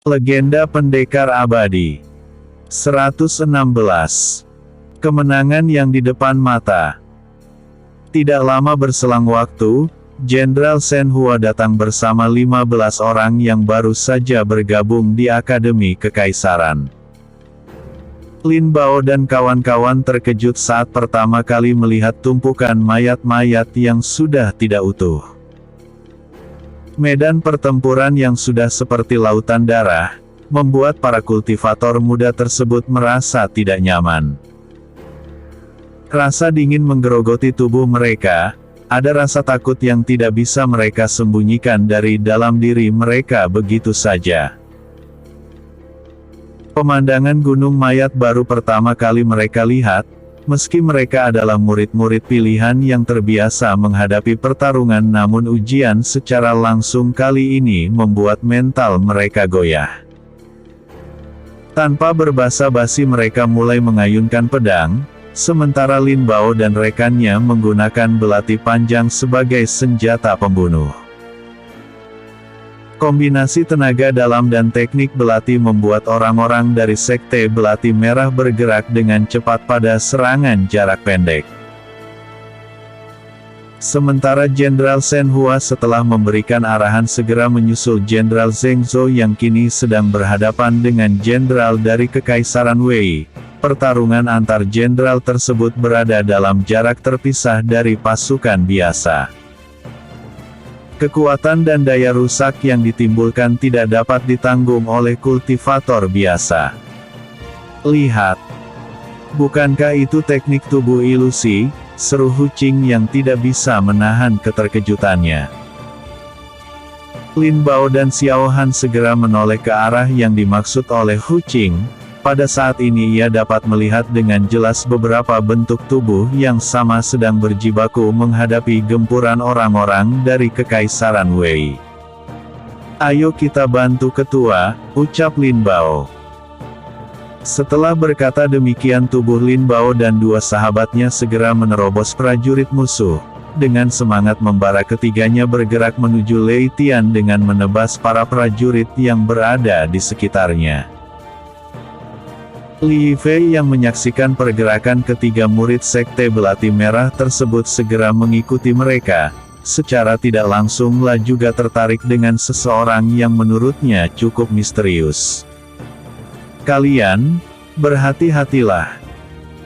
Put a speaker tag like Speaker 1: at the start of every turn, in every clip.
Speaker 1: Legenda Pendekar Abadi 116. Kemenangan yang di depan mata. Tidak lama berselang waktu, Jenderal Shen Hua datang bersama 15 orang yang baru saja bergabung di Akademi Kekaisaran. Lin Bao dan kawan-kawan terkejut saat pertama kali melihat tumpukan mayat-mayat yang sudah tidak utuh. Medan pertempuran yang sudah seperti lautan darah, membuat para kultivator muda tersebut merasa tidak nyaman. Rasa dingin menggerogoti tubuh mereka. Ada rasa takut yang tidak bisa mereka sembunyikan dari dalam diri mereka begitu saja. Pemandangan gunung mayat baru pertama kali mereka lihat, meski mereka adalah murid-murid pilihan yang terbiasa menghadapi pertarungan, namun ujian secara langsung kali ini membuat mental mereka goyah. Tanpa berbasa-basi mereka mulai mengayunkan pedang, sementara Lin Bao dan rekannya menggunakan belati panjang sebagai senjata pembunuh. Kombinasi tenaga dalam dan teknik belati membuat orang-orang dari Sekte Belati Merah bergerak dengan cepat pada serangan jarak pendek. Sementara Jenderal Shen Hua setelah memberikan arahan segera menyusul Jenderal Zheng Zhou yang kini sedang berhadapan dengan jenderal dari Kekaisaran Wei. Pertarungan antar jenderal tersebut berada dalam jarak terpisah dari pasukan biasa. Kekuatan dan daya rusak yang ditimbulkan tidak dapat ditanggung oleh kultivator biasa. Lihat. Bukankah itu teknik tubuh ilusi? Seru Hu Qing yang tidak bisa menahan keterkejutannya. Lin Bao dan Xiao Han segera menoleh ke arah yang dimaksud oleh Hu Qing. Pada saat ini ia dapat melihat dengan jelas beberapa bentuk tubuh yang sama sedang berjibaku menghadapi gempuran orang-orang dari Kekaisaran Wei. "Ayo kita bantu ketua," ucap Lin Bao. Setelah berkata demikian tubuh Lin Bao dan dua sahabatnya segera menerobos prajurit musuh. Dengan semangat membara ketiganya bergerak menuju Lei Tian dengan menebas para prajurit yang berada di sekitarnya. Li Yifei yang menyaksikan pergerakan ketiga murid Sekte Belati Merah tersebut segera mengikuti mereka. Secara tidak langsung Lah juga tertarik dengan seseorang yang menurutnya cukup misterius. "Kalian, berhati-hatilah,"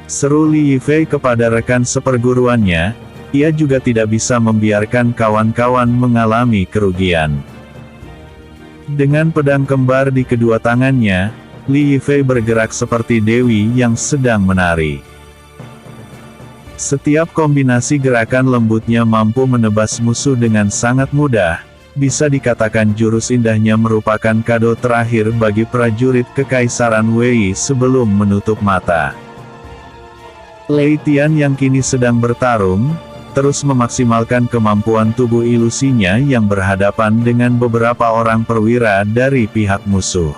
Speaker 1: seru Li Yifei kepada rekan seperguruannya. Ia juga tidak bisa membiarkan kawan-kawan mengalami kerugian. Dengan pedang kembar di kedua tangannya, Li Yifei bergerak seperti dewi yang sedang menari. Setiap kombinasi gerakan lembutnya mampu menebas musuh dengan sangat mudah. Bisa dikatakan jurus indahnya merupakan kado terakhir bagi prajurit Kekaisaran Wei sebelum menutup mata. Lei Tian yang kini sedang bertarung, terus memaksimalkan kemampuan tubuh ilusinya yang berhadapan dengan beberapa orang perwira dari pihak musuh.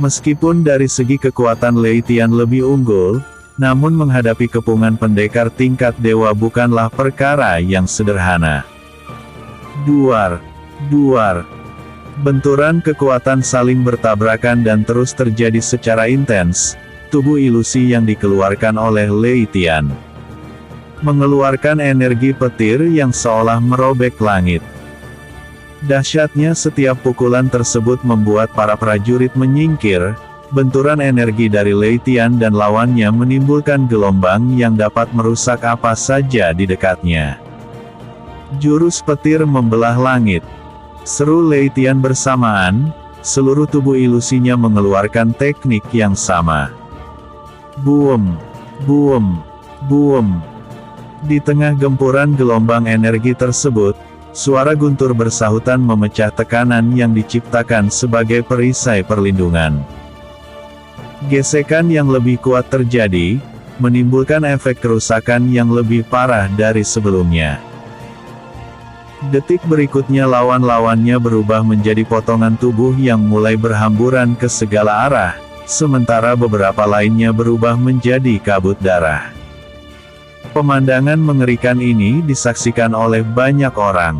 Speaker 1: Meskipun dari segi kekuatan Lei Tian lebih unggul, namun menghadapi kepungan pendekar tingkat dewa bukanlah perkara yang sederhana. Duar, duar. Benturan kekuatan saling bertabrakan dan terus terjadi secara intens. Tubuh ilusi yang dikeluarkan oleh Lei Tian mengeluarkan energi petir yang seolah merobek langit. Dahsyatnya setiap pukulan tersebut membuat para prajurit menyingkir. Benturan energi dari Lei Tian dan lawannya menimbulkan gelombang yang dapat merusak apa saja di dekatnya. Jurus petir membelah langit, seru Lei Tian bersamaan. Seluruh tubuh ilusinya mengeluarkan teknik yang sama. Buem, buem, buem. Di tengah gempuran gelombang energi tersebut, suara guntur bersahutan memecah tekanan yang diciptakan sebagai perisai perlindungan. Gesekan yang lebih kuat terjadi, menimbulkan efek kerusakan yang lebih parah dari sebelumnya. Detik berikutnya lawan-lawannya berubah menjadi potongan tubuh yang mulai berhamburan ke segala arah, sementara beberapa lainnya berubah menjadi kabut darah. Pemandangan mengerikan ini disaksikan oleh banyak orang.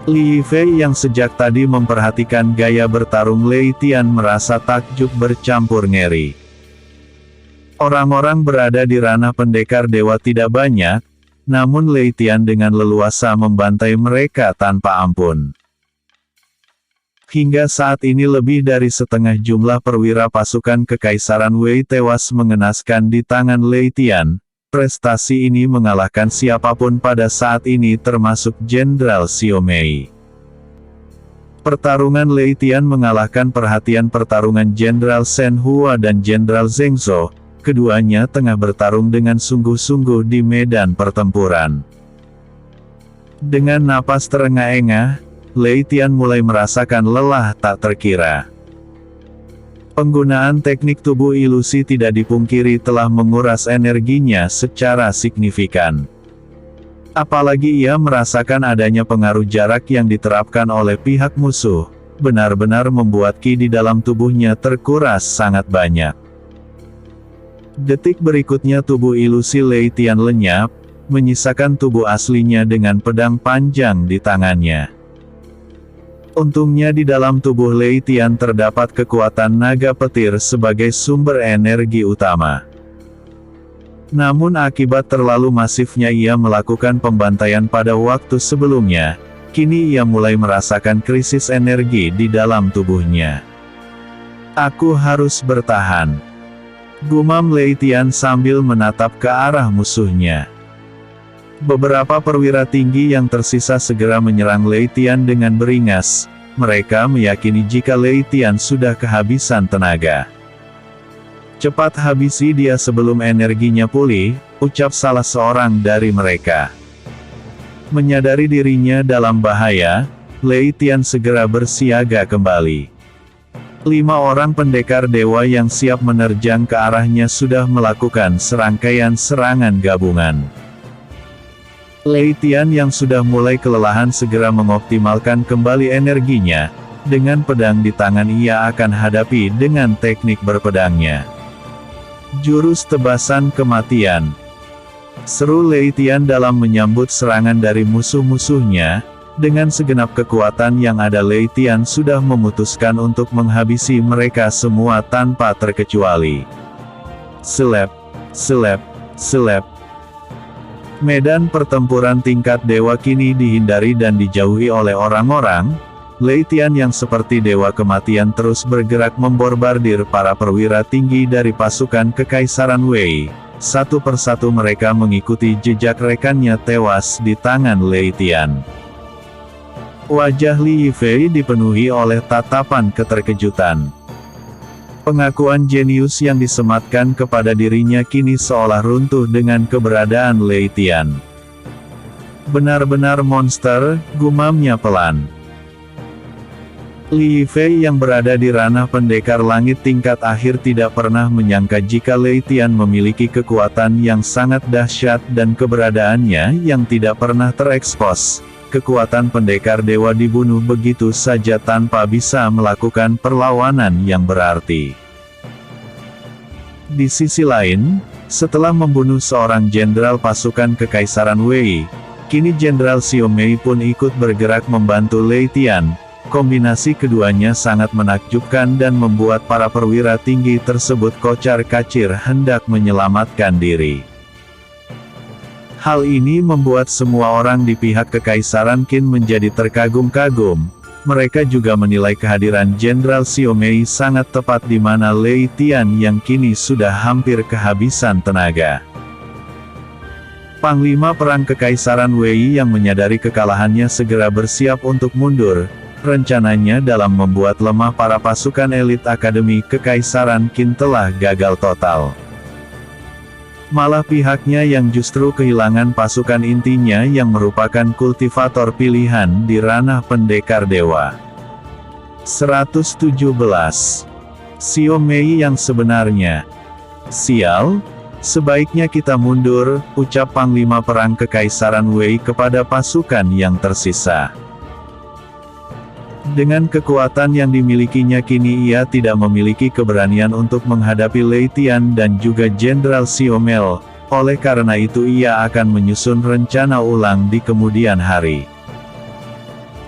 Speaker 1: Li Yifei yang sejak tadi memperhatikan gaya bertarung Lei Tian merasa takjub bercampur ngeri. Orang-orang berada di ranah pendekar dewa tidak banyak, namun Lei Tian dengan leluasa membantai mereka tanpa ampun. Hingga saat ini lebih dari setengah jumlah perwira pasukan Kekaisaran Wei tewas mengenaskan di tangan Lei Tian. Prestasi ini mengalahkan siapapun pada saat ini termasuk Jenderal Xiao Mei. Pertarungan Lei Tian mengalahkan perhatian pertarungan Jenderal Shen Hua dan Jenderal Zheng Zhou. Keduanya tengah bertarung dengan sungguh-sungguh di medan pertempuran. Dengan napas terengah-engah, Lei Tian mulai merasakan lelah tak terkira. Penggunaan teknik tubuh ilusi tidak dipungkiri telah menguras energinya secara signifikan. Apalagi ia merasakan adanya pengaruh jarak yang diterapkan oleh pihak musuh, benar-benar membuat ki di dalam tubuhnya terkuras sangat banyak. Detik berikutnya tubuh ilusi Lei Tian lenyap, menyisakan tubuh aslinya dengan pedang panjang di tangannya. Untungnya di dalam tubuh Lei Tian terdapat kekuatan naga petir sebagai sumber energi utama. Namun akibat terlalu masifnya ia melakukan pembantaian pada waktu sebelumnya, kini ia mulai merasakan krisis energi di dalam tubuhnya. Aku harus bertahan, gumam Lei Tian sambil menatap ke arah musuhnya. Beberapa perwira tinggi yang tersisa segera menyerang Lei Tian dengan beringas. Mereka meyakini jika Lei Tian sudah kehabisan tenaga. Cepat habisi dia sebelum energinya pulih, ucap salah seorang dari mereka. Menyadari dirinya dalam bahaya, Lei Tian segera bersiaga kembali. 5 orang pendekar dewa yang siap menerjang ke arahnya sudah melakukan serangkaian serangan gabungan. Lei Tian yang sudah mulai kelelahan segera mengoptimalkan kembali energinya. Dengan pedang di tangan ia akan hadapi dengan teknik berpedangnya. Jurus tebasan kematian. Seru Lei Tian dalam menyambut serangan dari musuh-musuhnya. Dengan segenap kekuatan yang ada Lei Tian sudah memutuskan untuk menghabisi mereka semua tanpa terkecuali. Selep, selep, selep. Medan pertempuran tingkat dewa kini dihindari dan dijauhi oleh orang-orang. Lei Tian yang seperti dewa kematian terus bergerak memborbardir para perwira tinggi dari pasukan Kekaisaran Wei. Satu persatu mereka mengikuti jejak rekannya tewas di tangan Lei Tian. Wajah Li Yifei dipenuhi oleh tatapan keterkejutan. Pengakuan jenius yang disematkan kepada dirinya kini seolah runtuh dengan keberadaan Lei Tian. Benar-benar monster, gumamnya pelan. Li Yifei yang berada di ranah pendekar langit tingkat akhir tidak pernah menyangka jika Lei Tian memiliki kekuatan yang sangat dahsyat dan keberadaannya yang tidak pernah terekspos. Kekuatan pendekar dewa dibunuh begitu saja tanpa bisa melakukan perlawanan yang berarti. Di sisi lain, setelah membunuh seorang jenderal pasukan Kekaisaran Wei, kini Jenderal Xiao Mei pun ikut bergerak membantu Lei Tian. Kombinasi keduanya sangat menakjubkan dan membuat para perwira tinggi tersebut kocar-kacir hendak menyelamatkan diri. Hal ini membuat semua orang di pihak Kekaisaran Qin menjadi terkagum-kagum. Mereka juga menilai kehadiran Jenderal Xiao Mei sangat tepat di mana Lei Tian yang kini sudah hampir kehabisan tenaga. Panglima Perang Kekaisaran Wei yang menyadari kekalahannya segera bersiap untuk mundur. Rencananya dalam membuat lemah para pasukan elit Akademi Kekaisaran Qin telah gagal total. Malah pihaknya yang justru kehilangan pasukan intinya yang merupakan kultivator pilihan di ranah pendekar dewa. 117. Xiao Mei yang sebenarnya. Sial, sebaiknya kita mundur, ucap Panglima Perang Kekaisaran Wei kepada pasukan yang tersisa. Dengan kekuatan yang dimilikinya kini ia tidak memiliki keberanian untuk menghadapi Lei Tian dan juga Jenderal Xiao Mei. Oleh karena itu ia akan menyusun rencana ulang di kemudian hari.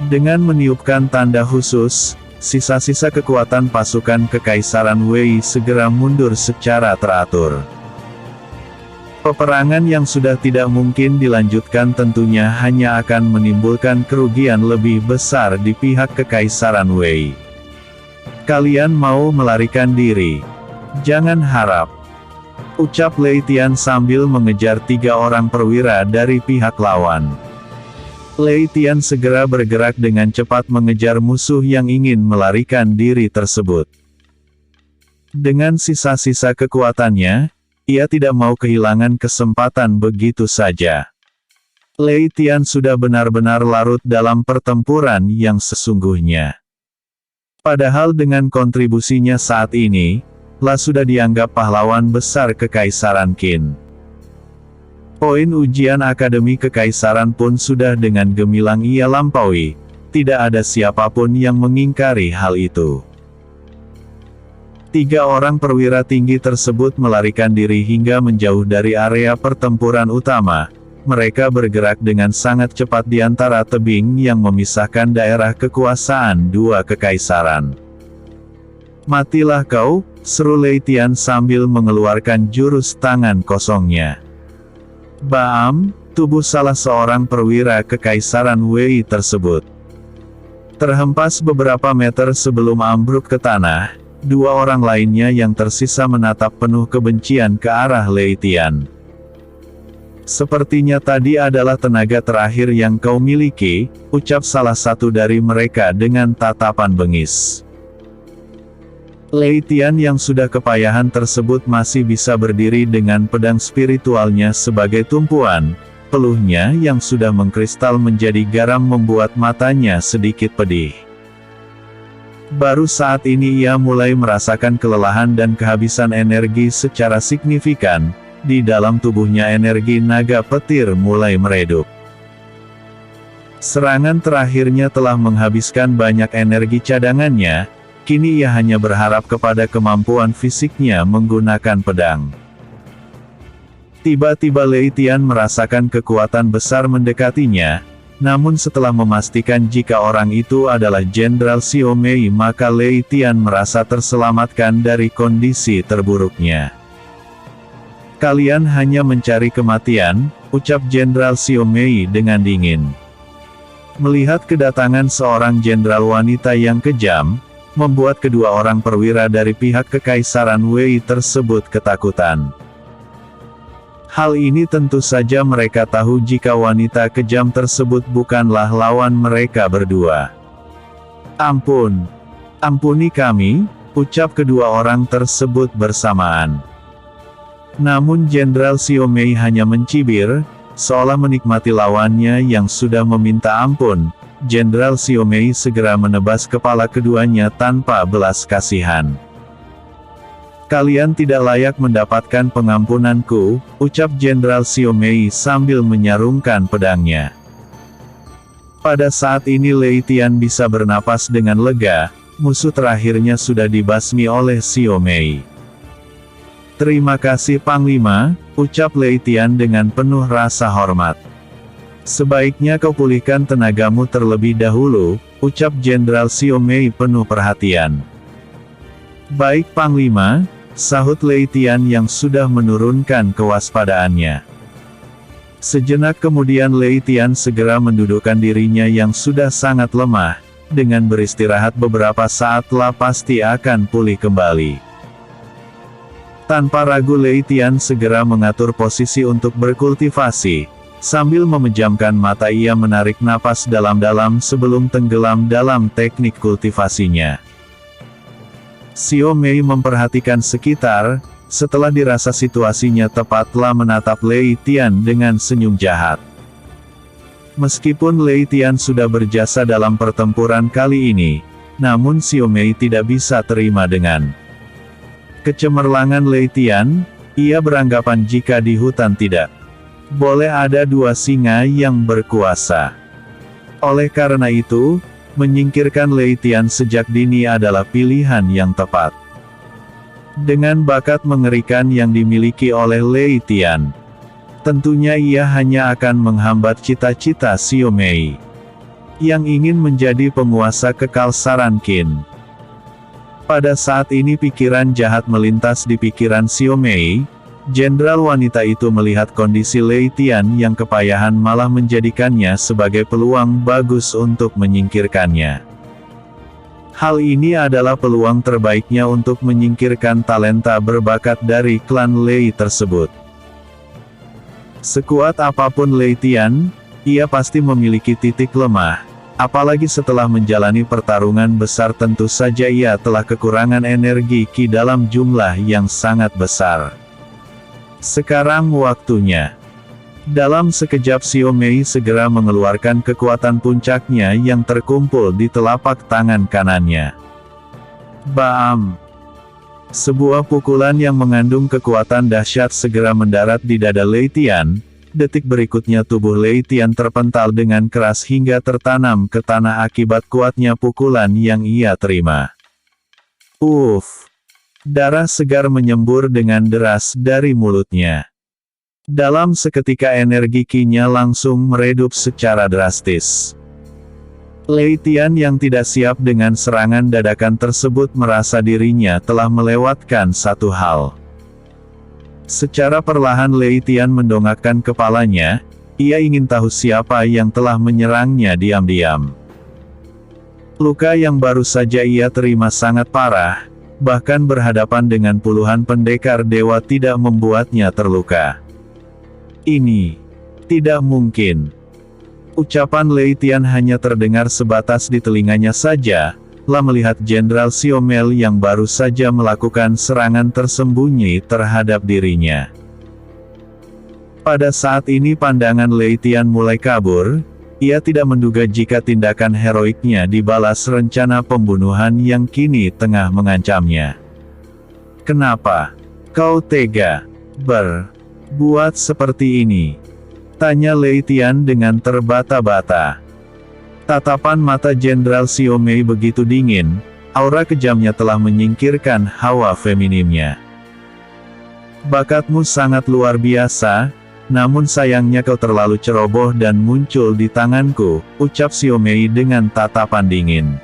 Speaker 1: Dengan meniupkan tanda khusus, sisa-sisa kekuatan pasukan Kekaisaran Wei segera mundur secara teratur. Peperangan yang sudah tidak mungkin dilanjutkan tentunya hanya akan menimbulkan kerugian lebih besar di pihak Kekaisaran Wei. Kalian mau melarikan diri? Jangan harap, ucap Lei Tian sambil mengejar 3 orang perwira dari pihak lawan. Lei Tian segera bergerak dengan cepat mengejar musuh yang ingin melarikan diri tersebut. Dengan sisa-sisa kekuatannya, ia tidak mau kehilangan kesempatan begitu saja. Lei Tian sudah benar-benar larut dalam pertempuran yang sesungguhnya. Padahal dengan kontribusinya saat ini, La sudah dianggap pahlawan besar Kekaisaran Qin. Poin ujian Akademi Kekaisaran pun sudah dengan gemilang ia lampaui, tidak ada siapapun yang mengingkari hal itu. 3 orang perwira tinggi tersebut melarikan diri hingga menjauh dari area pertempuran utama. Mereka bergerak dengan sangat cepat di antara tebing yang memisahkan daerah kekuasaan 2 kekaisaran. Matilah kau, seru Lei Tian sambil mengeluarkan jurus tangan kosongnya. Baam, tubuh salah seorang perwira Kekaisaran Wei tersebut terhempas beberapa meter sebelum ambruk ke tanah. 2 orang lainnya yang tersisa menatap penuh kebencian ke arah Lei Tian. Sepertinya tadi adalah tenaga terakhir yang kau miliki, ucap salah satu dari mereka dengan tatapan bengis. Lei Tian yang sudah kepayahan tersebut masih bisa berdiri dengan pedang spiritualnya sebagai tumpuan, peluhnya yang sudah mengkristal menjadi garam membuat matanya sedikit pedih. Baru saat ini ia mulai merasakan kelelahan dan kehabisan energi secara signifikan, di dalam tubuhnya energi naga petir mulai meredup. Serangan terakhirnya telah menghabiskan banyak energi cadangannya, kini ia hanya berharap kepada kemampuan fisiknya menggunakan pedang. Tiba-tiba Lei Tian merasakan kekuatan besar mendekatinya. Namun setelah memastikan jika orang itu adalah Jenderal Xiao Mei, maka Lei Tian merasa terselamatkan dari kondisi terburuknya. Kalian hanya mencari kematian, ucap Jenderal Xiao Mei dengan dingin. Melihat kedatangan seorang jenderal wanita yang kejam, membuat kedua orang perwira dari pihak Kekaisaran Wei tersebut ketakutan. Hal ini tentu saja mereka tahu jika wanita kejam tersebut bukanlah lawan mereka berdua. Ampuni kami, ucap kedua orang tersebut bersamaan. Namun Jenderal Xiao Mei hanya mencibir, seolah menikmati lawannya yang sudah meminta ampun. Jenderal Xiao Mei segera menebas kepala keduanya tanpa belas kasihan. Kalian tidak layak mendapatkan pengampunanku, ucap Jenderal Xiao Mei sambil menyarungkan pedangnya. Pada saat ini Lei Tian bisa bernapas dengan lega, musuh terakhirnya sudah dibasmi oleh Xiao Mei. Terima kasih Panglima, ucap Lei Tian dengan penuh rasa hormat. Sebaiknya kau pulihkan tenagamu terlebih dahulu, ucap Jenderal Xiao Mei penuh perhatian. Baik Panglima, sahut Lei Tian yang sudah menurunkan kewaspadaannya. Sejenak kemudian Lei Tian segera mendudukkan dirinya yang sudah sangat lemah, dengan beristirahat beberapa saat La pasti akan pulih kembali. Tanpa ragu Lei Tian segera mengatur posisi untuk berkultivasi, sambil memejamkan mata ia menarik napas dalam-dalam sebelum tenggelam dalam teknik kultivasinya. Xiao Mei memperhatikan sekitar, setelah dirasa situasinya tepatlah menatap Lei Tian dengan senyum jahat. Meskipun Lei Tian sudah berjasa dalam pertempuran kali ini, namun Xiao Mei tidak bisa terima dengan kecemerlangan Lei Tian. Ia beranggapan jika di hutan tidak boleh ada 2 singa yang berkuasa. Oleh karena itu, menyingkirkan Lei Tian sejak dini adalah pilihan yang tepat. Dengan bakat mengerikan yang dimiliki oleh Lei Tian, tentunya ia hanya akan menghambat cita-cita Xiao Mei. yang ingin menjadi penguasa kekal Saran Qin. Pada saat ini pikiran jahat melintas di pikiran Xiao Mei. Jenderal wanita itu melihat kondisi Lei Tian yang kepayahan malah menjadikannya sebagai peluang bagus untuk menyingkirkannya. Hal ini adalah peluang terbaiknya untuk menyingkirkan talenta berbakat dari klan Lei tersebut. Sekuat apapun Lei Tian, ia pasti memiliki titik lemah. Apalagi setelah menjalani pertarungan besar, tentu saja ia telah kekurangan energi Qi dalam jumlah yang sangat besar. Sekarang waktunya. Dalam sekejap Xiao Mei segera mengeluarkan kekuatan puncaknya yang terkumpul di telapak tangan kanannya. Bam! Sebuah pukulan yang mengandung kekuatan dahsyat segera mendarat di dada Lei Tian. Detik berikutnya tubuh Lei Tian terpental dengan keras hingga tertanam ke tanah akibat kuatnya pukulan yang ia terima. Uff! Darah segar menyembur dengan deras dari mulutnya. Dalam seketika energi Qi-nya langsung meredup secara drastis. Lei Tian yang tidak siap dengan serangan dadakan tersebut merasa dirinya telah melewatkan satu hal. Secara perlahan Lei Tian mendongakkan kepalanya, ia ingin tahu siapa yang telah menyerangnya diam-diam. Luka yang baru saja ia terima sangat parah. Bahkan berhadapan dengan puluhan pendekar dewa tidak membuatnya terluka. Ini tidak mungkin. Ucapan Lei Tian hanya terdengar sebatas di telinganya saja, lah melihat Jenderal Xiao Mei yang baru saja melakukan serangan tersembunyi terhadap dirinya. Pada saat ini pandangan Lei Tian mulai kabur. Ia tidak menduga jika tindakan heroiknya dibalas rencana pembunuhan yang kini tengah mengancamnya. Kenapa kau tega berbuat seperti ini? Tanya Lei Tian dengan terbata-bata. Tatapan mata Jenderal Xiao Mei begitu dingin, aura kejamnya telah menyingkirkan hawa feminimnya. Bakatmu sangat luar biasa. Namun sayangnya kau terlalu ceroboh dan muncul di tanganku, ucap Xiao Mei dengan tatapan dingin.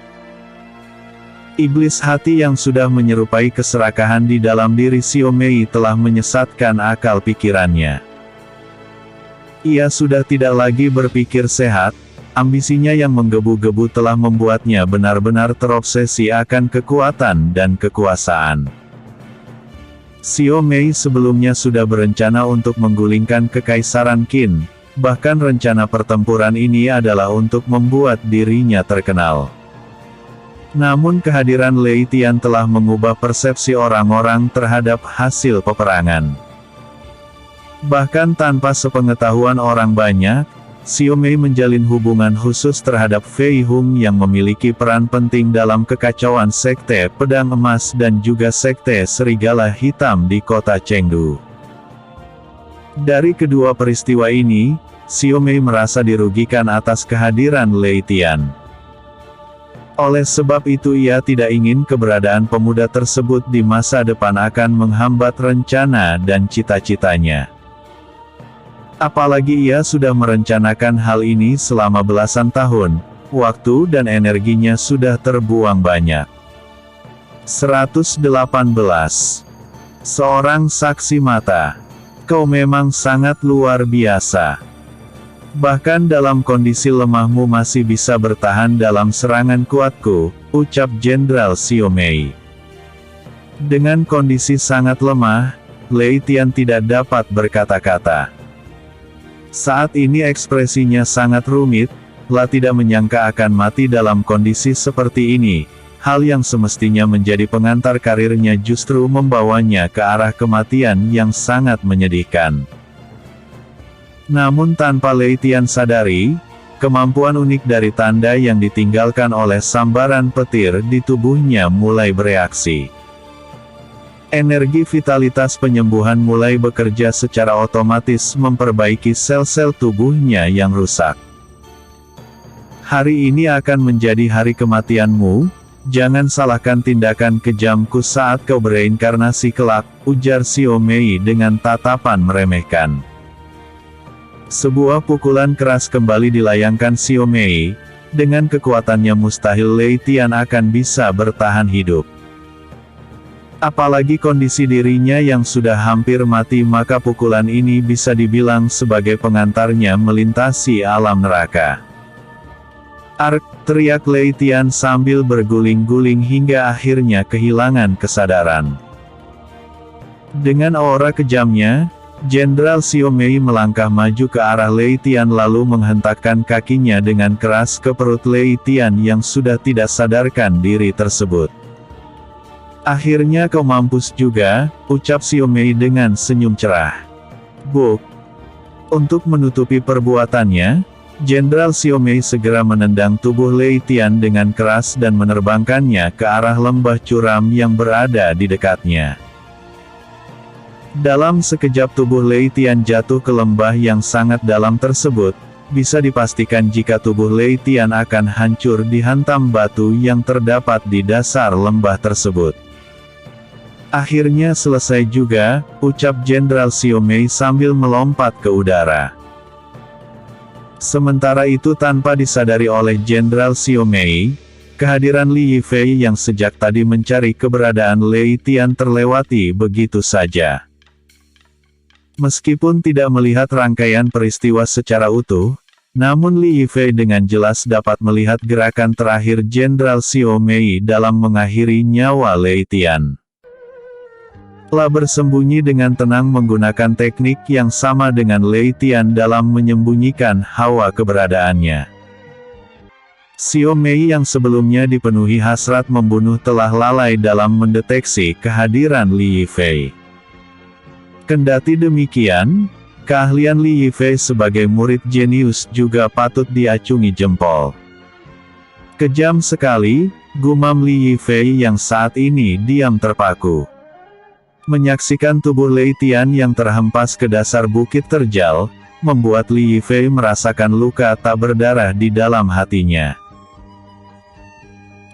Speaker 1: Iblis hati yang sudah menyerupai keserakahan di dalam diri Xiao Mei telah menyesatkan akal pikirannya. Ia sudah tidak lagi berpikir sehat, ambisinya yang menggebu-gebu telah membuatnya benar-benar terobsesi akan kekuatan dan kekuasaan. Xiao Mei sebelumnya sudah berencana untuk menggulingkan Kekaisaran Qin, bahkan rencana pertempuran ini adalah untuk membuat dirinya terkenal. Namun kehadiran Lei Tian telah mengubah persepsi orang-orang terhadap hasil peperangan. Bahkan tanpa sepengetahuan orang banyak, Xiao Mei menjalin hubungan khusus terhadap Fei Hung yang memiliki peran penting dalam kekacauan Sekte Pedang Emas dan juga Sekte Serigala Hitam di kota Chengdu. Dari kedua peristiwa ini, Xiao Mei merasa dirugikan atas kehadiran Lei Tian. Oleh sebab itu ia tidak ingin keberadaan pemuda tersebut di masa depan akan menghambat rencana dan cita-citanya. Apalagi ia sudah merencanakan hal ini selama belasan tahun, waktu dan energinya sudah terbuang banyak. 118. Seorang saksi mata. Kau memang sangat luar biasa. Bahkan dalam kondisi lemahmu masih bisa bertahan dalam serangan kuatku, ucap Jenderal Xiao Mei. Dengan kondisi sangat lemah, Lei Tian tidak dapat berkata-kata. Saat ini ekspresinya sangat rumit, lah tidak menyangka akan mati dalam kondisi seperti ini, hal yang semestinya menjadi pengantar karirnya justru membawanya ke arah kematian yang sangat menyedihkan. Namun tanpa Lei Tian sadari, kemampuan unik dari tanda yang ditinggalkan oleh sambaran petir di tubuhnya mulai bereaksi. Energi vitalitas penyembuhan mulai bekerja secara otomatis memperbaiki sel-sel tubuhnya yang rusak. Hari ini akan menjadi hari kematianmu, jangan salahkan tindakan kejamku saat kau bereinkarnasi kelak, ujar Xiao Mei dengan tatapan meremehkan. Sebuah pukulan keras kembali dilayangkan Xiao Mei, Dengan kekuatannya mustahil Lei Tian akan bisa bertahan hidup. Apalagi kondisi dirinya yang sudah hampir mati, maka pukulan ini bisa dibilang sebagai pengantarnya melintasi alam neraka. Ark, teriak Lei Tian sambil berguling-guling hingga akhirnya kehilangan kesadaran. Dengan aura kejamnya, Jenderal Xiao Mei melangkah maju ke arah Lei Tian lalu menghentakkan kakinya dengan keras ke perut Lei Tian yang sudah tidak sadarkan diri tersebut. "Akhirnya kau mampus juga," ucap Xiao Mei dengan senyum cerah. Buk! Untuk menutupi perbuatannya, Jenderal Xiao Mei segera menendang tubuh Lei Tian dengan keras dan menerbangkannya ke arah lembah curam yang berada di dekatnya. Dalam sekejap tubuh Lei Tian jatuh ke lembah yang sangat dalam tersebut. Bisa dipastikan jika tubuh Lei Tian akan hancur dihantam batu yang terdapat di dasar lembah tersebut. "Akhirnya selesai juga," ucap Jenderal Xiao Mei sambil melompat ke udara. Sementara itu tanpa disadari oleh Jenderal Xiao Mei, kehadiran Li Yifei yang sejak tadi mencari keberadaan Lei Tian terlewati begitu saja. Meskipun tidak melihat rangkaian peristiwa secara utuh, namun Li Yifei dengan jelas dapat melihat gerakan terakhir Jenderal Xiao Mei dalam mengakhiri nyawa Lei Tian. Telah bersembunyi dengan tenang menggunakan teknik yang sama dengan Lei Tian dalam menyembunyikan hawa keberadaannya. Xiao Mei yang sebelumnya dipenuhi hasrat membunuh telah lalai dalam mendeteksi kehadiran Li Yifei. Kendati demikian, keahlian Li Yifei sebagai murid jenius juga patut diacungi jempol. "Kejam sekali," gumam Li Yifei yang saat ini diam terpaku. Menyaksikan tubuh Lei Tian yang terhempas ke dasar bukit terjal, membuat Li Yifei merasakan luka tak berdarah di dalam hatinya.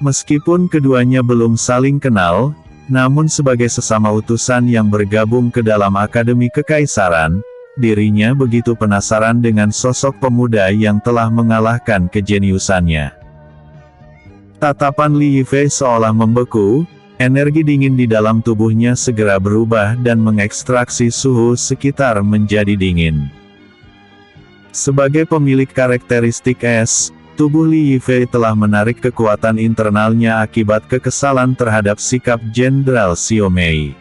Speaker 1: Meskipun keduanya belum saling kenal, namun sebagai sesama utusan yang bergabung ke dalam Akademi Kekaisaran, dirinya begitu penasaran dengan sosok pemuda yang telah mengalahkan kejeniusannya. Tatapan Li Yifei seolah membeku, energi dingin di dalam tubuhnya segera berubah dan mengekstraksi suhu sekitar menjadi dingin. Sebagai pemilik karakteristik es, tubuh Li Yifei telah menarik kekuatan internalnya akibat kekesalan terhadap sikap Jenderal Xiao Mei.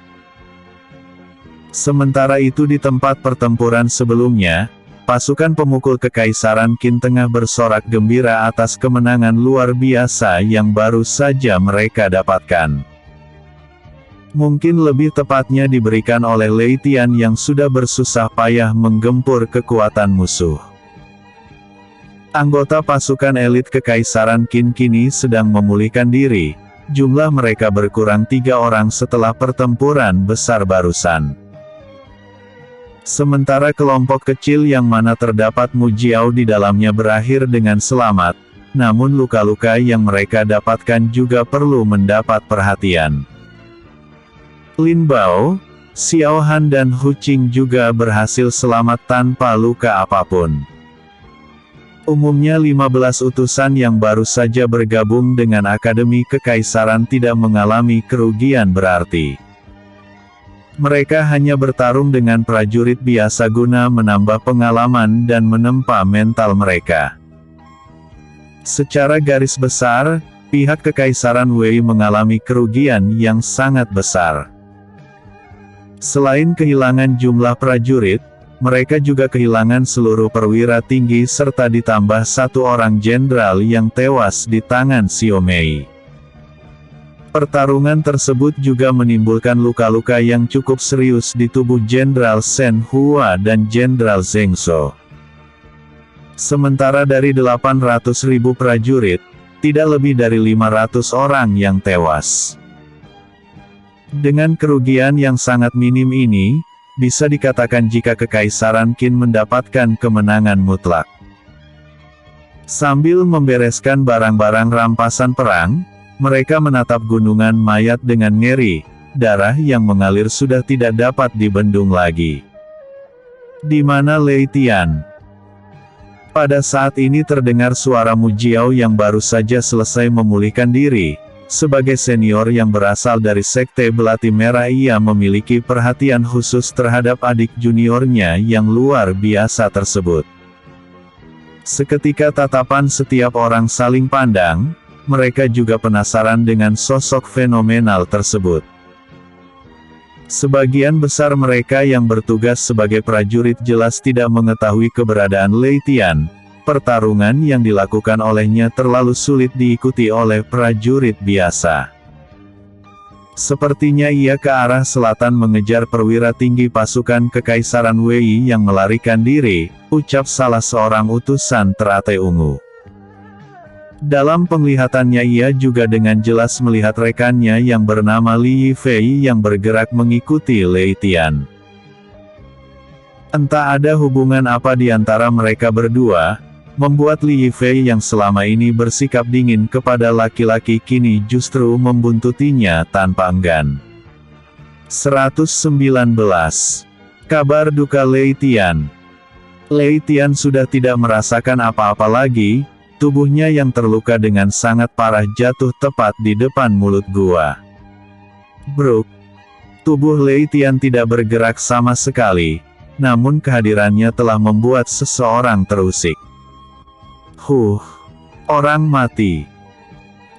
Speaker 1: Sementara itu di tempat pertempuran sebelumnya, pasukan pemukul Kekaisaran Qin tengah bersorak gembira atas kemenangan luar biasa yang baru saja mereka dapatkan. Mungkin lebih tepatnya diberikan oleh Lei Tian yang sudah bersusah payah menggempur kekuatan musuh. Anggota pasukan elit Kekaisaran Qin kini sedang memulihkan diri, jumlah mereka berkurang 3 orang setelah pertempuran besar barusan. Sementara kelompok kecil yang mana terdapat Mu Jiao di dalamnya berakhir dengan selamat, namun luka-luka yang mereka dapatkan juga perlu mendapat perhatian. Lin Bao, Xiao Han dan Hu Qing juga berhasil selamat tanpa luka apapun. Umumnya 15 utusan yang baru saja bergabung dengan Akademi Kekaisaran tidak mengalami kerugian berarti. Mereka hanya bertarung dengan prajurit biasa guna menambah pengalaman dan menempa mental mereka. Secara garis besar, pihak Kekaisaran Wei mengalami kerugian yang sangat besar. Selain kehilangan jumlah prajurit, mereka juga kehilangan seluruh perwira tinggi serta ditambah 1 orang jenderal yang tewas di tangan Xiao Mei. Pertarungan tersebut juga menimbulkan luka-luka yang cukup serius di tubuh Jenderal Shen Hua dan Jenderal Zheng Zhou. Sementara dari 800.000 prajurit, tidak lebih dari 500 orang yang tewas. Dengan kerugian yang sangat minim ini, bisa dikatakan jika Kekaisaran Qin mendapatkan kemenangan mutlak. Sambil membereskan barang-barang rampasan perang, mereka menatap gunungan mayat dengan ngeri, darah yang mengalir sudah tidak dapat dibendung lagi. Di mana Lei Tian? Pada saat ini terdengar suara Mu Jiao yang baru saja selesai memulihkan diri. Sebagai senior yang berasal dari Sekte Belati Merah, ia memiliki perhatian khusus terhadap adik juniornya yang luar biasa tersebut. Seketika tatapan setiap orang saling pandang, mereka juga penasaran dengan sosok fenomenal tersebut. Sebagian besar mereka yang bertugas sebagai prajurit jelas tidak mengetahui keberadaan Lei Tian. Pertarungan yang dilakukan olehnya terlalu sulit diikuti oleh prajurit biasa. Sepertinya ia ke arah selatan mengejar perwira tinggi pasukan Kekaisaran Wei yang melarikan diri, ucap salah seorang utusan teratai ungu. Dalam penglihatannya ia juga dengan jelas melihat rekannya yang bernama Li Yifei yang bergerak mengikuti Lei Tian. Entah ada hubungan apa di antara mereka berdua, membuat Li Yifei yang selama ini bersikap dingin kepada laki-laki kini justru membuntutinya tanpa enggan. 119. Kabar duka Lei Tian. Lei Tian sudah tidak merasakan apa-apa lagi, tubuhnya yang terluka dengan sangat parah jatuh tepat di depan mulut gua. Bruk. Tubuh Lei Tian tidak bergerak sama sekali, namun kehadirannya telah membuat seseorang terusik. Orang mati.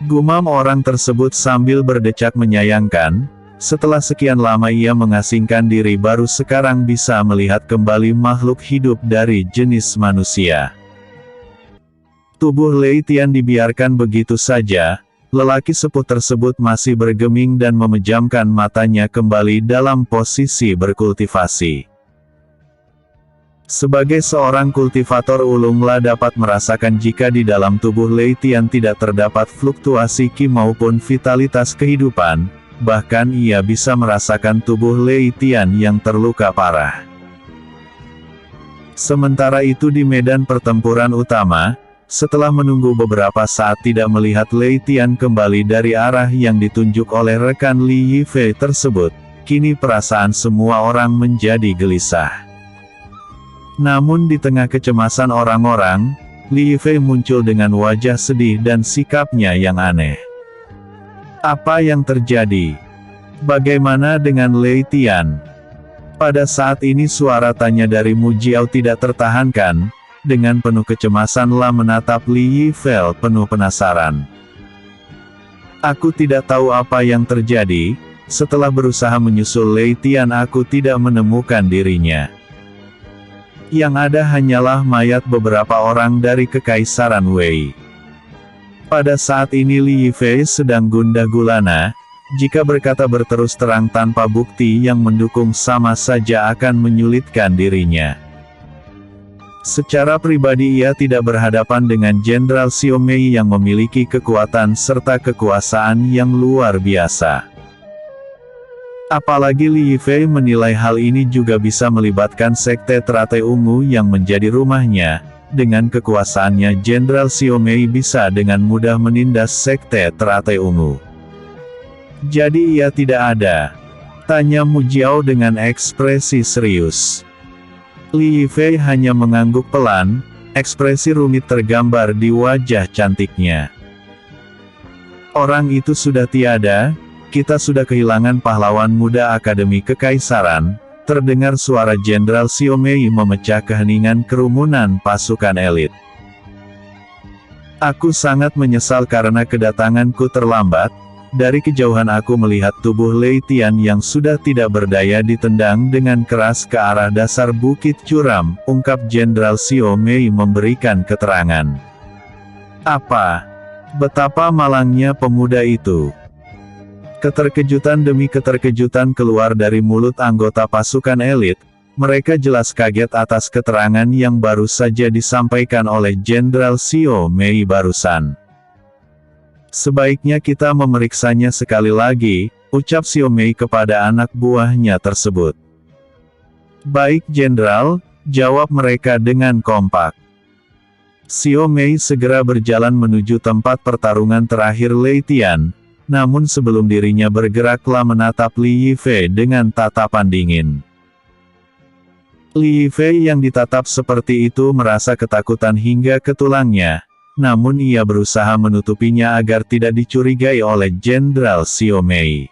Speaker 1: Gumam orang tersebut sambil berdecak menyayangkan, setelah sekian lama ia mengasingkan diri baru sekarang bisa melihat kembali makhluk hidup dari jenis manusia. Tubuh Lei Tian dibiarkan begitu saja, lelaki sepuh tersebut masih bergeming dan memejamkan matanya kembali dalam posisi berkultivasi. Sebagai seorang kultivator ulunglah dapat merasakan jika di dalam tubuh Lei Tian tidak terdapat fluktuasi ki maupun vitalitas kehidupan, bahkan ia bisa merasakan tubuh Lei Tian yang terluka parah. Sementara itu di medan pertempuran utama, setelah menunggu beberapa saat tidak melihat Lei Tian kembali dari arah yang ditunjuk oleh rekan Li Yifei tersebut, kini perasaan semua orang menjadi gelisah. Namun di tengah kecemasan orang-orang, Li Yifei muncul dengan wajah sedih dan sikapnya yang aneh. Apa yang terjadi? Bagaimana dengan Lei Tian? Pada saat ini suara tanya dari Mu Jiao tidak tertahankan, dengan penuh kecemasanlah menatap Li Yifei penuh penasaran. Aku tidak tahu apa yang terjadi, setelah berusaha menyusul Lei Tian aku tidak menemukan dirinya. Yang ada hanyalah mayat beberapa orang dari Kekaisaran Wei. Pada saat ini Li Yifei sedang gundah gulana, jika berkata berterus terang tanpa bukti yang mendukung sama saja akan menyulitkan dirinya. Secara pribadi ia tidak berhadapan dengan Jenderal Xiao Mei yang memiliki kekuatan serta kekuasaan yang luar biasa. Apalagi Li Yifei menilai hal ini juga bisa melibatkan Sekte Teratai Ungu yang menjadi rumahnya. Dengan kekuasaannya Jenderal Xiao Mei bisa dengan mudah menindas Sekte Teratai Ungu. Jadi ia tidak ada? Tanya Mu Jiao dengan ekspresi serius. Li Yifei hanya mengangguk pelan, ekspresi rumit tergambar di wajah cantiknya. Orang itu sudah tiada. Kita sudah kehilangan pahlawan muda Akademi Kekaisaran, terdengar suara Jenderal Xiao Mei memecah keheningan kerumunan pasukan elit. Aku sangat menyesal karena kedatanganku terlambat, dari kejauhan aku melihat tubuh Lei Tian yang sudah tidak berdaya ditendang dengan keras ke arah dasar bukit curam, ungkap Jenderal Xiao Mei memberikan keterangan. Apa? Betapa malangnya pemuda itu. Keterkejutan demi keterkejutan keluar dari mulut anggota pasukan elit, mereka jelas kaget atas keterangan yang baru saja disampaikan oleh Jenderal Xiao Mei barusan. Sebaiknya kita memeriksanya sekali lagi, ucap Xiao Mei kepada anak buahnya tersebut. Baik Jenderal, jawab mereka dengan kompak. Xiao Mei segera berjalan menuju tempat pertarungan terakhir Lei Tian. Namun sebelum dirinya bergeraklah menatap Li Yifei dengan tatapan dingin. Li Yifei yang ditatap seperti itu merasa ketakutan hingga ke tulangnya, namun ia berusaha menutupinya agar tidak dicurigai oleh Jenderal Xiao Mei.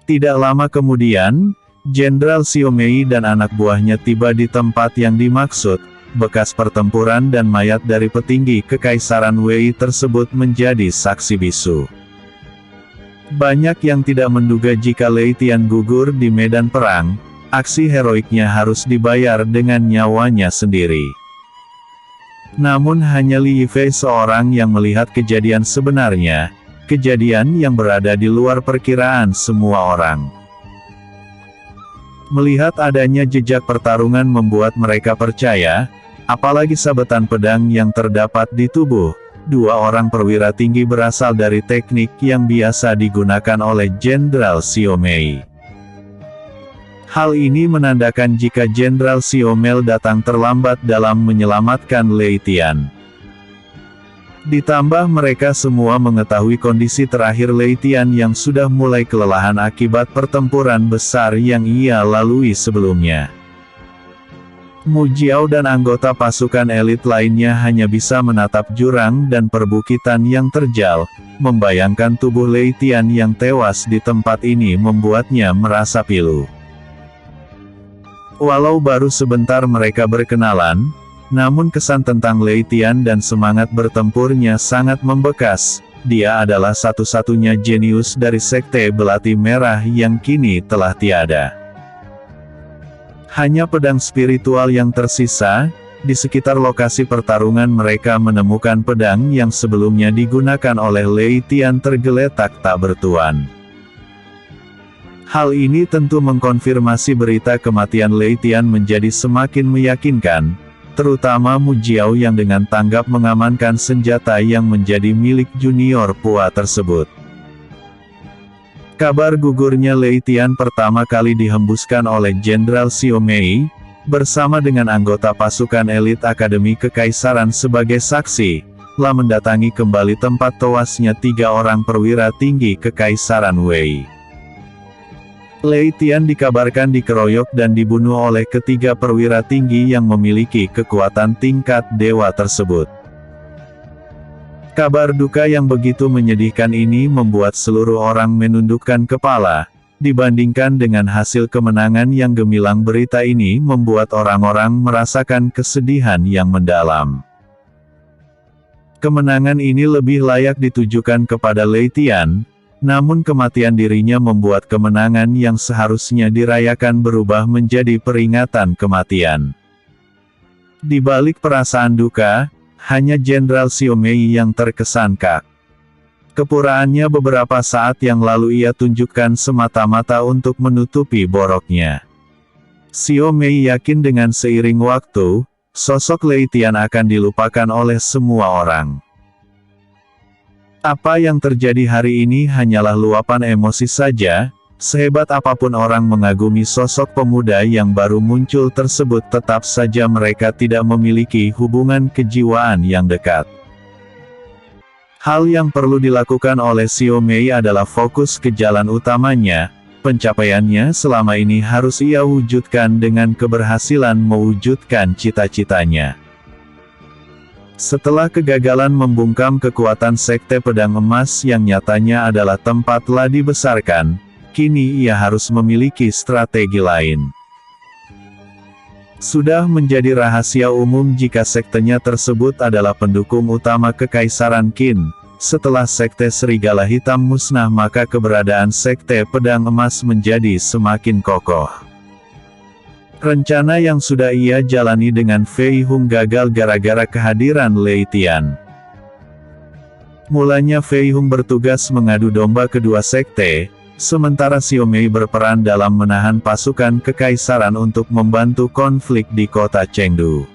Speaker 1: Tidak lama kemudian, Jenderal Xiao Mei dan anak buahnya tiba di tempat yang dimaksud. Bekas pertempuran dan mayat dari petinggi Kekaisaran Wei tersebut menjadi saksi bisu. Banyak yang tidak menduga jika Lei Tian gugur di medan perang, aksi heroiknya harus dibayar dengan nyawanya sendiri. Namun hanya Li Yifei seorang yang melihat kejadian sebenarnya, kejadian yang berada di luar perkiraan semua orang. Melihat adanya jejak pertarungan membuat mereka percaya, apalagi sabetan pedang yang terdapat di tubuh dua orang perwira tinggi berasal dari teknik yang biasa digunakan oleh Jenderal Xiao Mei. Hal ini menandakan jika Jenderal Xiao Mei datang terlambat dalam menyelamatkan Lei Tian. Ditambah mereka semua mengetahui kondisi terakhir Lei Tian yang sudah mulai kelelahan akibat pertempuran besar yang ia lalui sebelumnya. Mu Jiao dan anggota pasukan elit lainnya hanya bisa menatap jurang dan perbukitan yang terjal, membayangkan tubuh Lei Tian yang tewas di tempat ini membuatnya merasa pilu. Walau baru sebentar mereka berkenalan, namun kesan tentang Lei Tian dan semangat bertempurnya sangat membekas. Dia adalah satu-satunya jenius dari Sekte Belati Merah yang kini telah tiada. Hanya pedang spiritual yang tersisa. Di sekitar lokasi pertarungan mereka menemukan pedang yang sebelumnya digunakan oleh Lei Tian tergeletak tak bertuan. Hal ini tentu mengkonfirmasi berita kematian Lei Tian menjadi semakin meyakinkan, terutama Mu Jiao yang dengan tanggap mengamankan senjata yang menjadi milik junior Pua tersebut. Kabar gugurnya Lei Tian pertama kali dihembuskan oleh Jenderal Xiao Mei, bersama dengan anggota pasukan elit Akademi Kekaisaran sebagai saksi, telah mendatangi kembali tempat tewasnya 3 orang perwira tinggi Kekaisaran Wei. Lei Tian dikabarkan dikeroyok dan dibunuh oleh ketiga perwira tinggi yang memiliki kekuatan tingkat dewa tersebut. Kabar duka yang begitu menyedihkan ini membuat seluruh orang menundukkan kepala. Dibandingkan dengan hasil kemenangan yang gemilang, berita ini membuat orang-orang merasakan kesedihan yang mendalam. Kemenangan ini lebih layak ditujukan kepada Lei Tian, namun kematian dirinya membuat kemenangan yang seharusnya dirayakan berubah menjadi peringatan kematian. Di balik perasaan duka, hanya Jenderal Xiao Mei yang terkesan kaku. Kepuraannya beberapa saat yang lalu ia tunjukkan semata-mata untuk menutupi boroknya. Xiao Mei yakin dengan seiring waktu, sosok Lei Tian akan dilupakan oleh semua orang. Apa yang terjadi hari ini hanyalah luapan emosi saja. Sehebat apapun orang mengagumi sosok pemuda yang baru muncul tersebut, tetap saja mereka tidak memiliki hubungan kejiwaan yang dekat. Hal yang perlu dilakukan oleh Xiao Mei adalah fokus ke jalan utamanya. Pencapaiannya selama ini harus ia wujudkan dengan keberhasilan mewujudkan cita-citanya. Setelah kegagalan membungkam kekuatan Sekte Pedang Emas yang nyatanya adalah tempat telah dibesarkan, kini ia harus memiliki strategi lain. Sudah menjadi rahasia umum jika sektenya tersebut adalah pendukung utama Kekaisaran Qin. Setelah Sekte Serigala Hitam musnah, maka keberadaan Sekte Pedang Emas menjadi semakin kokoh. Rencana yang sudah ia jalani dengan Fei Hung gagal gara-gara kehadiran Lei Tian. Mulanya Fei Hung bertugas mengadu domba kedua sekte, sementara Xiao Mei berperan dalam menahan pasukan Kekaisaran untuk membantu konflik di kota Chengdu.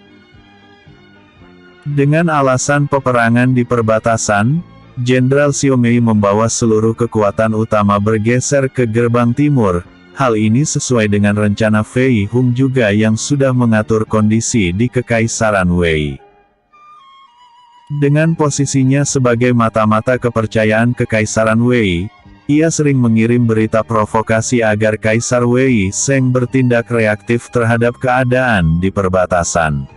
Speaker 1: Dengan alasan peperangan di perbatasan, Jenderal Xiao Mei membawa seluruh kekuatan utama bergeser ke gerbang timur. Hal ini sesuai dengan rencana Fei Hung juga yang sudah mengatur kondisi di Kekaisaran Wei. Dengan posisinya sebagai mata-mata kepercayaan Kekaisaran Wei, ia sering mengirim berita provokasi agar Kaisar Wei Sheng bertindak reaktif terhadap keadaan di perbatasan.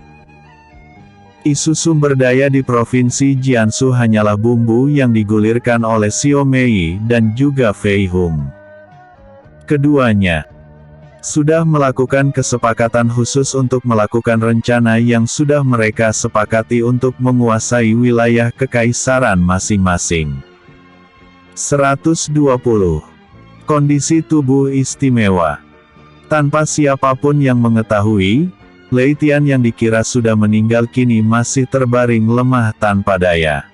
Speaker 1: Isu sumber daya di Provinsi Jiangsu hanyalah bumbu yang digulirkan oleh Xiao Mei dan juga Fei Hung. Keduanya sudah melakukan kesepakatan khusus untuk melakukan rencana yang sudah mereka sepakati untuk menguasai wilayah kekaisaran masing-masing. 120. Kondisi tubuh istimewa. Tanpa siapapun yang mengetahui, Lei Tian yang dikira sudah meninggal kini masih terbaring lemah tanpa daya.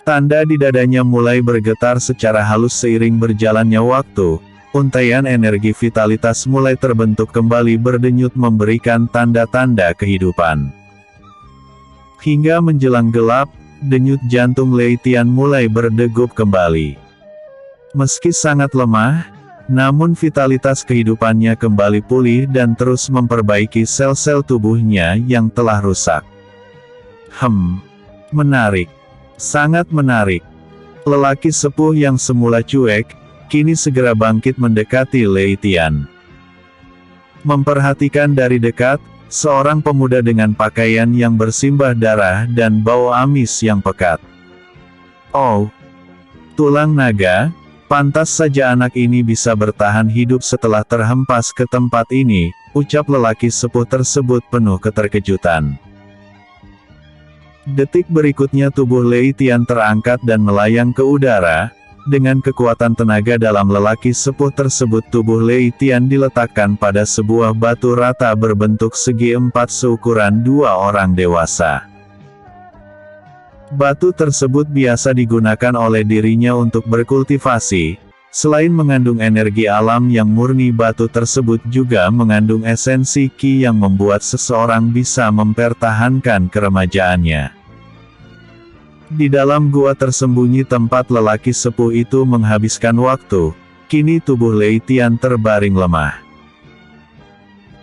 Speaker 1: Tanda di dadanya mulai bergetar secara halus seiring berjalannya waktu, untaian energi vitalitas mulai terbentuk kembali berdenyut memberikan tanda-tanda kehidupan. Hingga menjelang gelap, denyut jantung Lei Tian mulai berdegup kembali. Meski sangat lemah, namun vitalitas kehidupannya kembali pulih dan terus memperbaiki sel-sel tubuhnya yang telah rusak. Menarik. Sangat menarik. Lelaki sepuh yang semula cuek, kini segera bangkit mendekati Lei Tian. Memperhatikan dari dekat, seorang pemuda dengan pakaian yang bersimbah darah dan bau amis yang pekat. Oh, tulang naga. Pantas saja anak ini bisa bertahan hidup setelah terhempas ke tempat ini, ucap lelaki sepuh tersebut penuh keterkejutan. Detik berikutnya tubuh Lei Tian terangkat dan melayang ke udara. Dengan kekuatan tenaga dalam lelaki sepuh tersebut tubuh Lei Tian diletakkan pada sebuah batu rata berbentuk segi empat seukuran dua orang dewasa. Batu tersebut biasa digunakan oleh dirinya untuk berkultivasi. Selain mengandung energi alam yang murni, batu tersebut juga mengandung esensi Qi yang membuat seseorang bisa mempertahankan keremajaannya. Di dalam gua tersembunyi tempat lelaki sepuh itu menghabiskan waktu, kini tubuh Lei Tian terbaring lemah.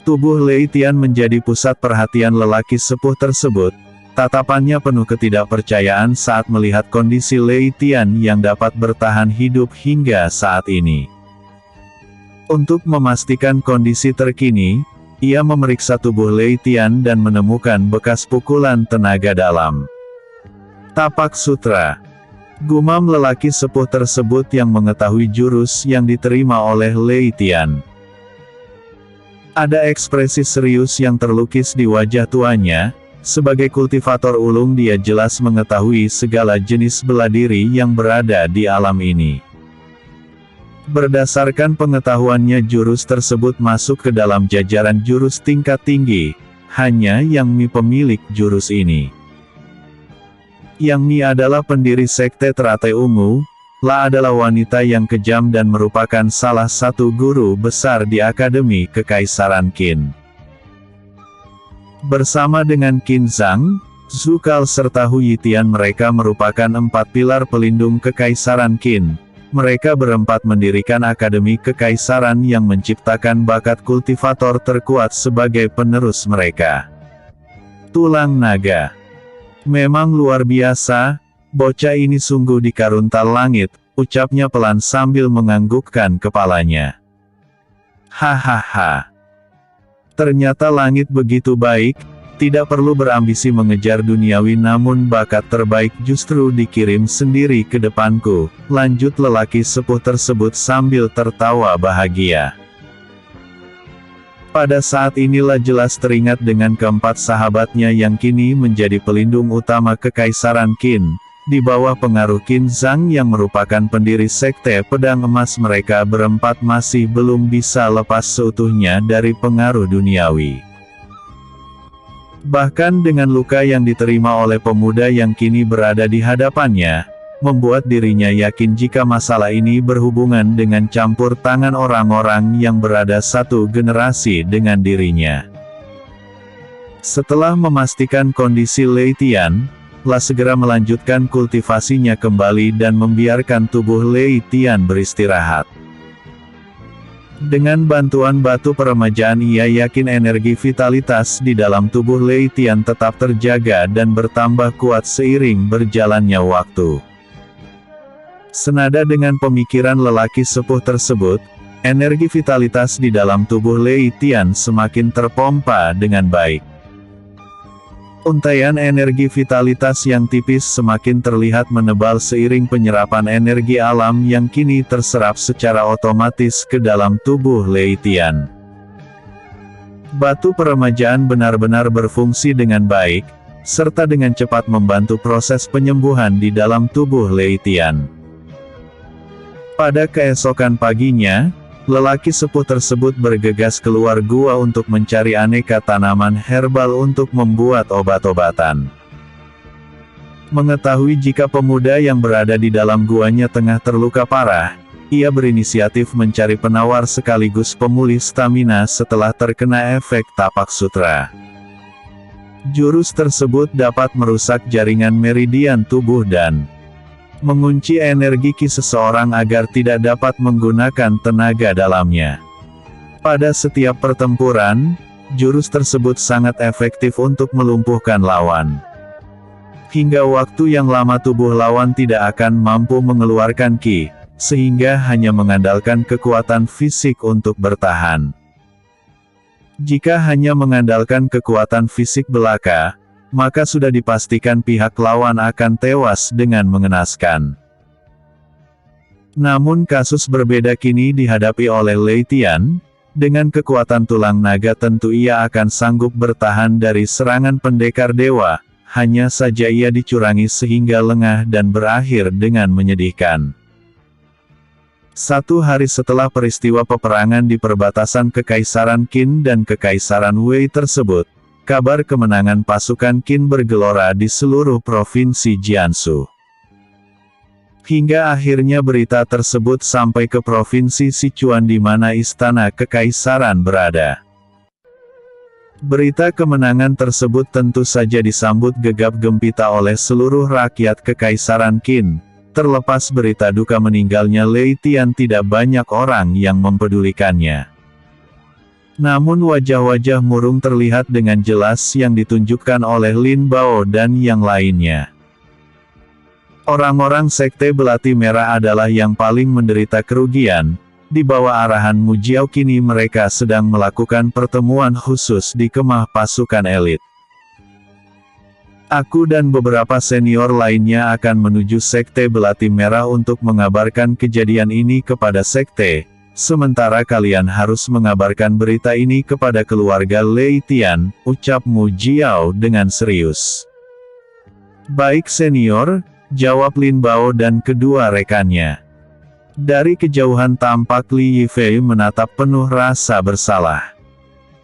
Speaker 1: Tubuh Lei Tian menjadi pusat perhatian lelaki sepuh tersebut. Tatapannya penuh ketidakpercayaan saat melihat kondisi Lei Tian yang dapat bertahan hidup hingga saat ini. Untuk memastikan kondisi terkini, ia memeriksa tubuh Lei Tian dan menemukan bekas pukulan tenaga dalam. Tapak sutra. Gumam lelaki sepuh tersebut yang mengetahui jurus yang diterima oleh Lei Tian. Ada ekspresi serius yang terlukis di wajah tuanya. Sebagai kultivator ulung dia jelas mengetahui segala jenis bela diri yang berada di alam ini. Berdasarkan pengetahuannya jurus tersebut masuk ke dalam jajaran jurus tingkat tinggi, hanya Yang Mi pemilik jurus ini. Yang Mi adalah pendiri sekte teratai ungu, La adalah wanita yang kejam dan merupakan salah satu guru besar di Akademi Kekaisaran Qin. Bersama dengan Qin Zhang, Zhu Kal serta Hu Yitian mereka merupakan empat pilar pelindung Kekaisaran Qin. Mereka berempat mendirikan Akademi Kekaisaran yang menciptakan bakat kultivator terkuat sebagai penerus mereka. Tulang naga. Memang luar biasa, bocah ini sungguh dikaruntal langit, ucapnya pelan sambil menganggukkan kepalanya. Hahaha. Ternyata langit begitu baik, tidak perlu berambisi mengejar duniawi namun bakat terbaik justru dikirim sendiri ke depanku, lanjut lelaki sepuh tersebut sambil tertawa bahagia. Pada saat inilah jelas teringat dengan keempat sahabatnya yang kini menjadi pelindung utama Kekaisaran Qin. Di bawah pengaruh Qin Zhang yang merupakan pendiri sekte pedang emas mereka berempat masih belum bisa lepas seutuhnya dari pengaruh duniawi. Bahkan dengan luka yang diterima oleh pemuda yang kini berada di hadapannya, membuat dirinya yakin jika masalah ini berhubungan dengan campur tangan orang-orang yang berada satu generasi dengan dirinya. Setelah memastikan kondisi Lei Tian, La segera melanjutkan kultivasinya kembali dan membiarkan tubuh Lei Tian beristirahat. Dengan bantuan batu peremajaan ia yakin energi vitalitas di dalam tubuh Lei Tian tetap terjaga dan bertambah kuat seiring berjalannya waktu. Senada dengan pemikiran lelaki sepuh tersebut, energi vitalitas di dalam tubuh Lei Tian semakin terpompa dengan baik. Untaian energi vitalitas yang tipis semakin terlihat menebal seiring penyerapan energi alam yang kini terserap secara otomatis ke dalam tubuh Lei Tian. Batu peremajaan benar-benar berfungsi dengan baik, serta dengan cepat membantu proses penyembuhan di dalam tubuh Lei Tian. Pada keesokan paginya, lelaki sepuh tersebut bergegas keluar gua untuk mencari aneka tanaman herbal untuk membuat obat-obatan. Mengetahui jika pemuda yang berada di dalam guanya tengah terluka parah, ia berinisiatif mencari penawar sekaligus pemulih stamina setelah terkena efek tapak sutra. Jurus tersebut dapat merusak jaringan meridian tubuh dan mengunci energi ki seseorang agar tidak dapat menggunakan tenaga dalamnya. Pada setiap pertempuran, jurus tersebut sangat efektif untuk melumpuhkan lawan. Hingga waktu yang lama tubuh lawan tidak akan mampu mengeluarkan ki, sehingga hanya mengandalkan kekuatan fisik untuk bertahan. Jika hanya mengandalkan kekuatan fisik belaka, maka sudah dipastikan pihak lawan akan tewas dengan mengenaskan. Namun kasus berbeda kini dihadapi oleh Lei Tian. Dengan kekuatan tulang naga tentu ia akan sanggup bertahan dari serangan pendekar dewa, hanya saja ia dicurangi sehingga lengah dan berakhir dengan menyedihkan. 1 hari setelah peristiwa peperangan di perbatasan Kekaisaran Qin dan Kekaisaran Wei tersebut, kabar kemenangan pasukan Qin bergelora di seluruh provinsi Jiangsu. Hingga akhirnya berita tersebut sampai ke provinsi Sichuan di mana istana kekaisaran berada. Berita kemenangan tersebut tentu saja disambut gegap gempita oleh seluruh rakyat Kekaisaran Qin. Terlepas berita duka meninggalnya Lei Tian, tidak banyak orang yang mempedulikannya. Namun wajah-wajah murung terlihat dengan jelas yang ditunjukkan oleh Lin Bao dan yang lainnya. Orang-orang Sekte Belati Merah adalah yang paling menderita kerugian. Di bawah arahan Mu Jiao kini mereka sedang melakukan pertemuan khusus di kemah pasukan elit. Aku dan beberapa senior lainnya akan menuju Sekte Belati Merah untuk mengabarkan kejadian ini kepada Sekte. Sementara kalian harus mengabarkan berita ini kepada keluarga Lei Tian, ucap Mu Jiao dengan serius. Baik senior, jawab Lin Bao dan kedua rekannya. Dari kejauhan tampak Li Yifei menatap penuh rasa bersalah.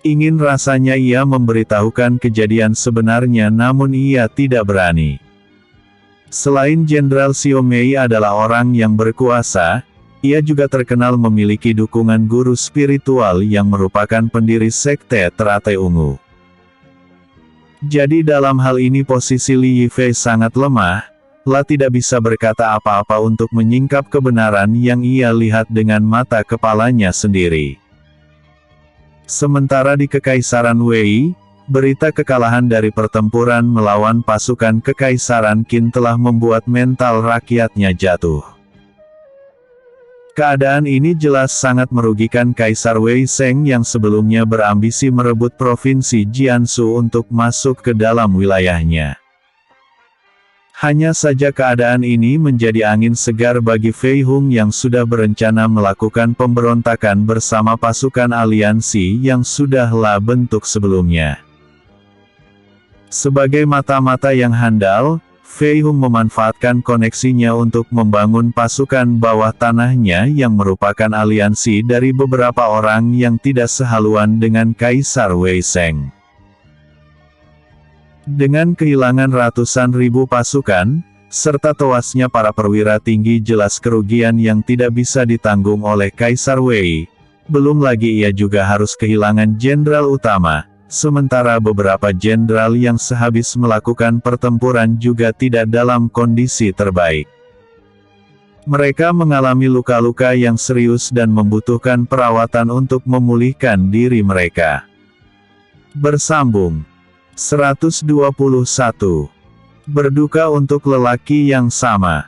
Speaker 1: Ingin rasanya ia memberitahukan kejadian sebenarnya namun ia tidak berani. Selain Jenderal Xiao Mei adalah orang yang berkuasa, ia juga terkenal memiliki dukungan guru spiritual yang merupakan pendiri sekte Teratai Ungu. Jadi dalam hal ini posisi Li Yifei sangat lemah, La tidak bisa berkata apa-apa untuk menyingkap kebenaran yang ia lihat dengan mata kepalanya sendiri. Sementara di Kekaisaran Wei, berita kekalahan dari pertempuran melawan pasukan Kekaisaran Qin telah membuat mental rakyatnya jatuh. Keadaan ini jelas sangat merugikan Kaisar Wei Sheng yang sebelumnya berambisi merebut provinsi Jiangsu untuk masuk ke dalam wilayahnya. Hanya saja keadaan ini menjadi angin segar bagi Fei Hung yang sudah berencana melakukan pemberontakan bersama pasukan aliansi yang sudahlah bentuk sebelumnya. Sebagai mata-mata yang handal, Fei Hung memanfaatkan koneksinya untuk membangun pasukan bawah tanahnya yang merupakan aliansi dari beberapa orang yang tidak sehaluan dengan Kaisar Wei Sheng. Dengan kehilangan ratusan ribu pasukan, serta tewasnya para perwira tinggi jelas kerugian yang tidak bisa ditanggung oleh Kaisar Wei. Belum lagi ia juga harus kehilangan jenderal utama, sementara beberapa jenderal yang sehabis melakukan pertempuran juga tidak dalam kondisi terbaik. Mereka mengalami luka-luka yang serius dan membutuhkan perawatan untuk memulihkan diri mereka. Bersambung 121. Berduka untuk lelaki yang sama.